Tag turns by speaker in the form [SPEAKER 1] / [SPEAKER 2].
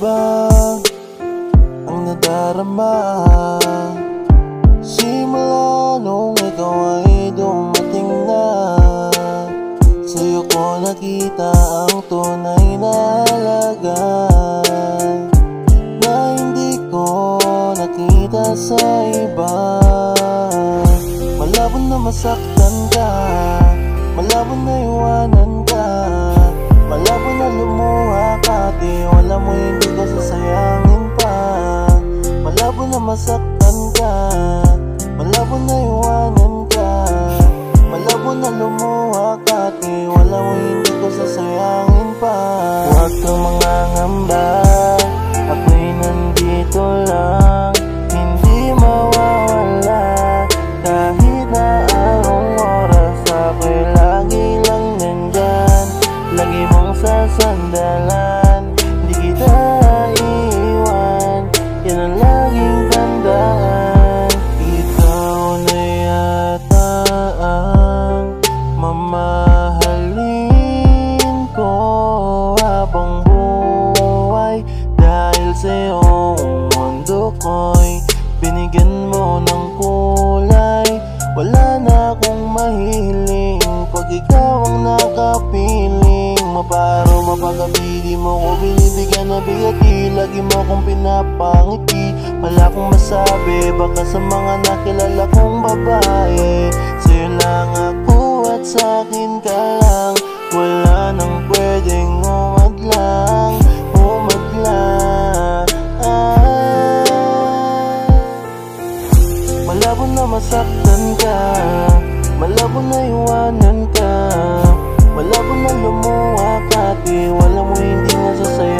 [SPEAKER 1] iba ang nadarama. Simula nung ikaw ay dumating na, sa'yo ko nakita ang tunay na halaga na hindi ko nakita sa iba. Malabo na masaktan ka, malabo na iwanan ka, malabo na lumuha ka, di wala mo hindi ko sasayangin pa. Malabo na masaktan ka, malabo na iwanan ka, malabo na lumuha ka, di wala mo hindi ko sasayangin pa. Huwag kang mangangamba, ako'y nandito lang, hindi mawawala. Kahit na anong oras, ako'y lagi lang nandyan, lagi mong sasandalan, di kita iiwan, yan ang laging tandaan. Ikaw na yata ang mamahalin ko habang buhay, dahil sa'yo ang mundo ko'y binigyan mo ng kulay. Wala na akong mahiling pag ikaw ang nakapiling. Maparo mapagabi, di mo ko binibigyan na bigati, lagi mo kong pinapangiti. Wala akong masabi, baka sa mga nakilala kong babae, sa'yo lang ako at sa'kin ka lang. Wala nang pwedeng umadlang, umadlang. Malabo na masaktan ka, malabo na iwanan ka, malabo na lumuha ka, di wala mo hindi nasasaya.